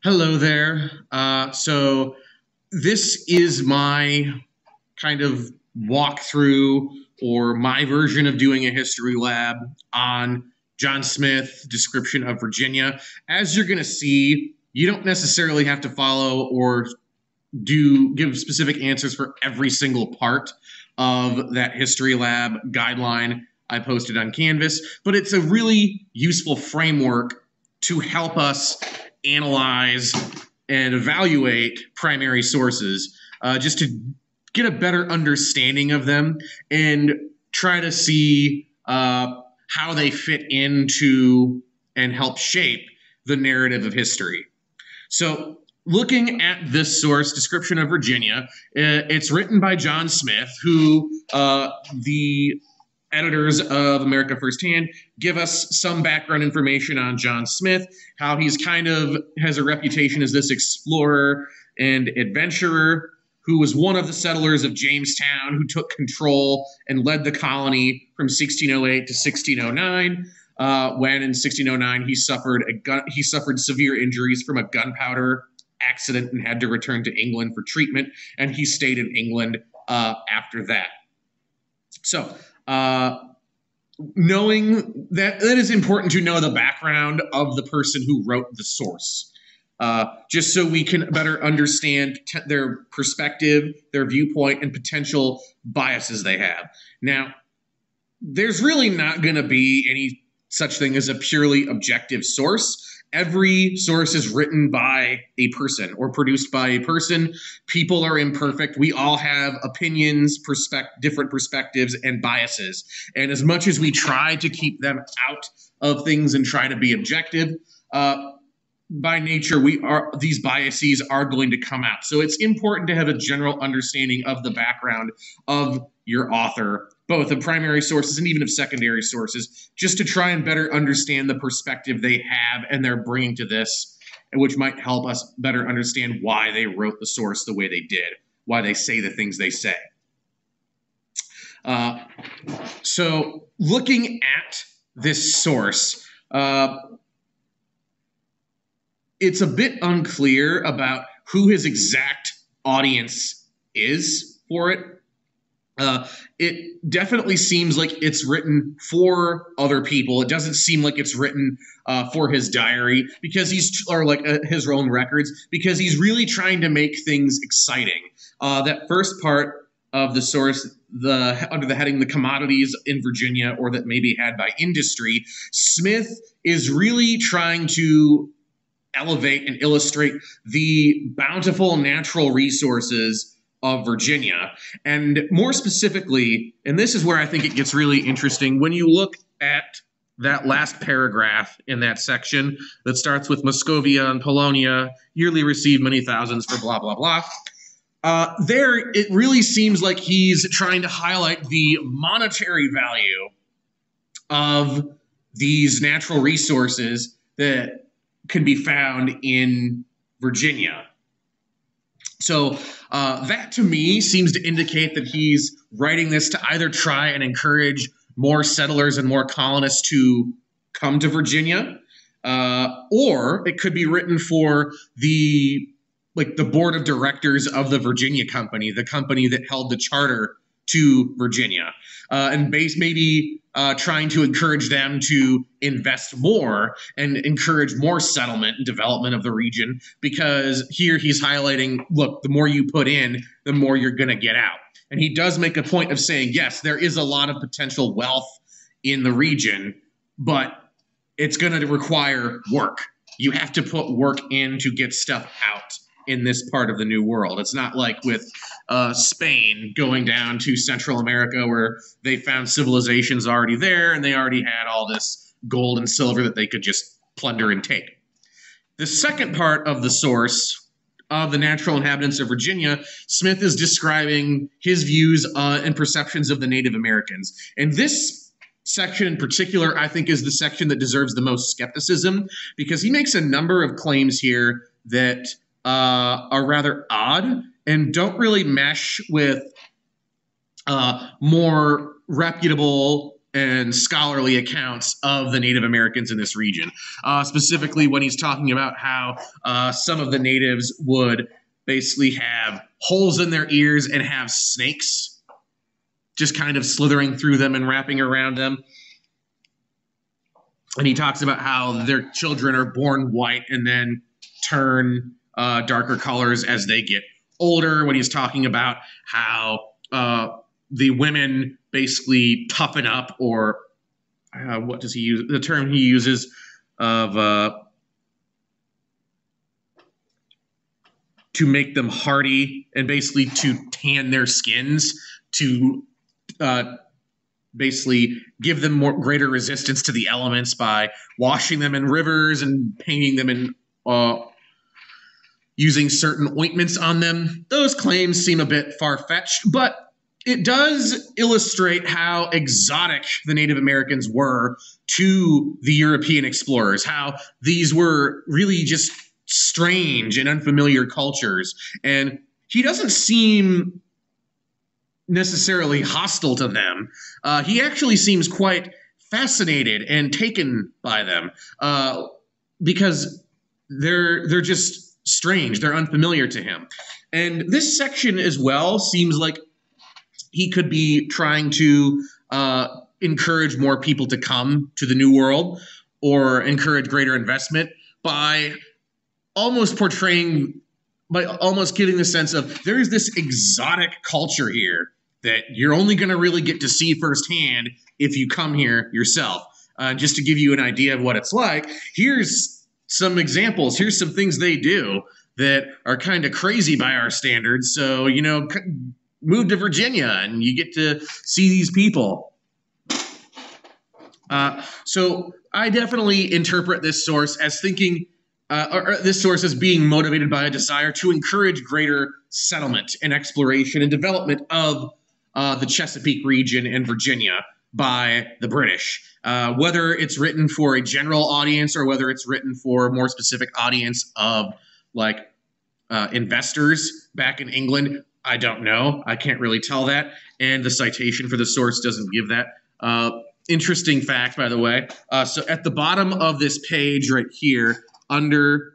Hello there. So this is my kind of walkthrough or my version of doing a history lab on John Smith description of Virginia. As you're going to see, you don't necessarily have to follow or do give specific answers for every single part of that history lab guideline I posted on Canvas, but it's a really useful framework to help us analyze and evaluate primary sources, just to get a better understanding of them and try to see how they fit into and help shape the narrative of history. So, looking at this source, Description of Virginia, it's written by John Smith, who the editors of America Firsthand give us some background information on John Smith, how he's kind of has a reputation as this explorer and adventurer who was one of the settlers of Jamestown who took control and led the colony from 1608 to 1609. When in 1609 he suffered severe injuries from a gunpowder accident and had to return to England for treatment, and he stayed in England after that. So, knowing that it is important to know the background of the person who wrote the source, just so we can better understand their perspective, their viewpoint, and potential biases they have. Now, there's really not going to be any such thing as a purely objective source. Every source is written by a person or produced by a person. People are imperfect. We all have opinions, different perspectives, and biases. And as much as we try to keep them out of things and try to be objective, by nature, these biases are going to come out. So it's important to have a general understanding of the background of your author, both of primary sources and even of secondary sources, just to try and better understand the perspective they have and they're bringing to this, which might help us better understand why they wrote the source the way they did, why they say the things they say. So looking at this source, it's a bit unclear about who his exact audience is for it. It definitely seems like it's written for other people. It doesn't seem like it's written for his diary because his own records, because he's really trying to make things exciting. That first part of the source, under the heading "The Commodities in Virginia," or that may be had by industry, Smith is really trying to elevate and illustrate the bountiful natural resources of Virginia. And more specifically, and this is where I think it gets really interesting, when you look at that last paragraph in that section that starts with Muscovia and Polonia yearly receive many thousands for blah, blah, blah. There, it really seems like he's trying to highlight the monetary value of these natural resources that can be found in Virginia. So that to me seems to indicate that he's writing this to either try and encourage more settlers and more colonists to come to Virginia, or it could be written for the board of directors of the Virginia Company, the company that held the charter to Virginia, and maybe trying to encourage them to invest more and encourage more settlement and development of the region, because here he's highlighting, look, the more you put in, the more you're going to get out. And he does make a point of saying, yes, there is a lot of potential wealth in the region, but it's going to require work. You have to put work in to get stuff out in this part of the New World. It's not like with Spain going down to Central America where they found civilizations already there and they already had all this gold and silver that they could just plunder and take. The second part of the source of the natural inhabitants of Virginia, Smith is describing his views and perceptions of the Native Americans. And this section in particular, I think, is the section that deserves the most skepticism, because he makes a number of claims here that are rather odd and don't really mesh with more reputable and scholarly accounts of the Native Americans in this region. Specifically, when he's talking about how some of the natives would basically have holes in their ears and have snakes just kind of slithering through them and wrapping around them. And he talks about how their children are born white and then turn darker colors as they get older. When he's talking about how the women basically toughen up, or what does he use? The term he uses of to make them hardy and basically to tan their skins to basically give them greater resistance to the elements by washing them in rivers and painting them in using certain ointments on them. Those claims seem a bit far-fetched, but it does illustrate how exotic the Native Americans were to the European explorers, how these were really just strange and unfamiliar cultures. And he doesn't seem necessarily hostile to them. He actually seems quite fascinated and taken by them because they're just strange. They're unfamiliar to him. And this section as well seems like he could be trying to encourage more people to come to the New World or encourage greater investment by almost giving the sense of there's this exotic culture here that you're only going to really get to see firsthand if you come here yourself. Just to give you an idea of what it's like, here's some examples. Here's some things they do that are kind of crazy by our standards. So, move to Virginia and you get to see these people. So I definitely interpret this source as thinking, or this source as being motivated by a desire to encourage greater settlement and exploration and development of the Chesapeake region and Virginia by the British. Whether it's written for a general audience or whether it's written for a more specific audience of investors back in England, I don't know. I can't really tell that. And the citation for the source doesn't give that. Interesting fact, by the way. So at the bottom of this page right here, under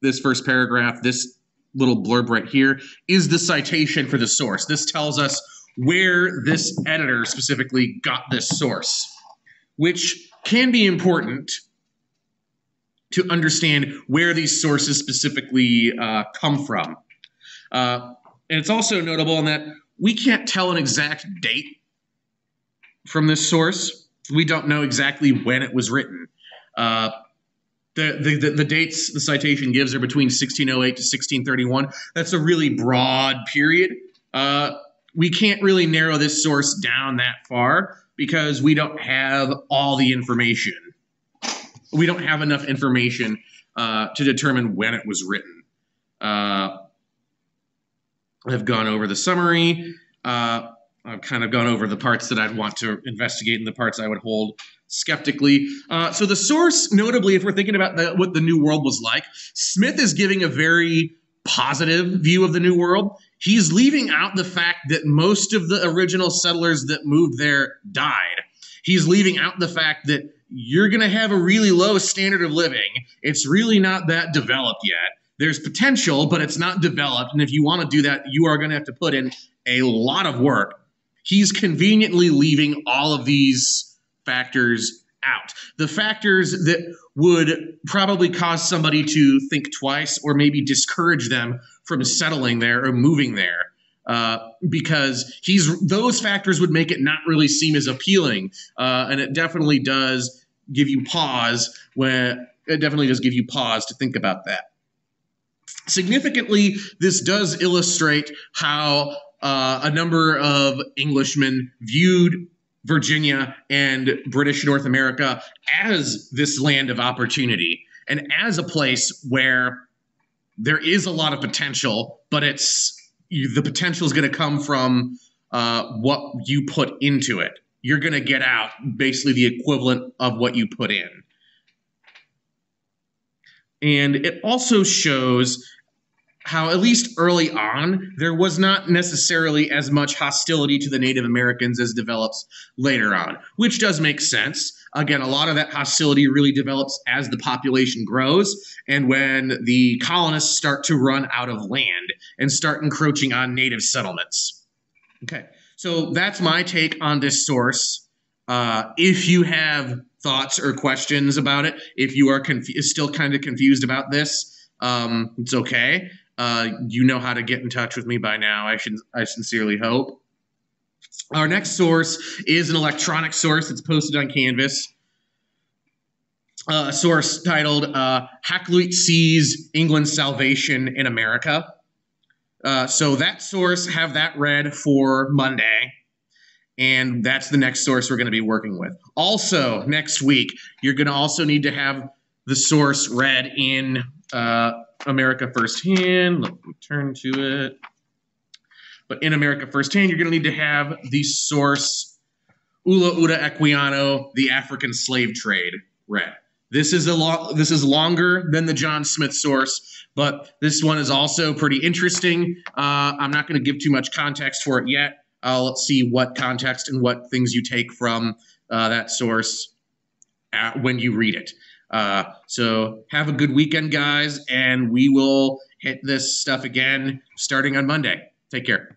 this first paragraph, this little blurb right here is the citation for the source. This tells us where this editor specifically got this source, which can be important to understand where these sources specifically come from. And it's also notable in that we can't tell an exact date from this source. We don't know exactly when it was written. The dates the citation gives are between 1608 to 1631. That's a really broad period. We can't really narrow this source down that far because we don't have all the information. We don't have enough information to determine when it was written. I've gone over the summary. I've kind of gone over the parts that I'd want to investigate and the parts I would hold skeptically. So the source, notably, if we're thinking about what the New World was like, Smith is giving a very positive view of the New World. He's leaving out the fact that most of the original settlers that moved there died. He's leaving out the fact that you're going to have a really low standard of living. It's really not that developed yet. There's potential, but it's not developed. And if you want to do that, you are going to have to put in a lot of work. He's conveniently leaving all of these factors out. The factors that would probably cause somebody to think twice or maybe discourage them from settling there or moving there. Because those factors would make it not really seem as appealing. And it definitely does give you pause to think about that. Significantly, this does illustrate how a number of Englishmen viewed Virginia and British North America as this land of opportunity and as a place where there is a lot of potential, but the potential is going to come from what you put into it. You're going to get out basically the equivalent of what you put in. And it also shows how at least early on there was not necessarily as much hostility to the Native Americans as develops later on, which does make sense. Again, a lot of that hostility really develops as the population grows and when the colonists start to run out of land and start encroaching on native settlements. Okay, so that's my take on this source. If you have thoughts or questions about it, if you are still kind of confused about this, it's okay. You know how to get in touch with me by now, I sincerely hope. Our next source is an electronic source that's posted on Canvas. A source titled Hakluyt Sees England's Salvation in America. So that source, have that read for Monday. And that's the next source we're going to be working with. Also, next week, you're going to also need to have the source read in America Firsthand. Let me turn to it. But in America Firsthand, you're going to need to have the source Ula Uda Equiano, The African Slave Trade, read. This is longer than the John Smith source, but this one is also pretty interesting. I'm not going to give too much context for it yet. I'll see what context and what things you take from that source when you read it. So have a good weekend, guys, and we will hit this stuff again starting on Monday. Take care.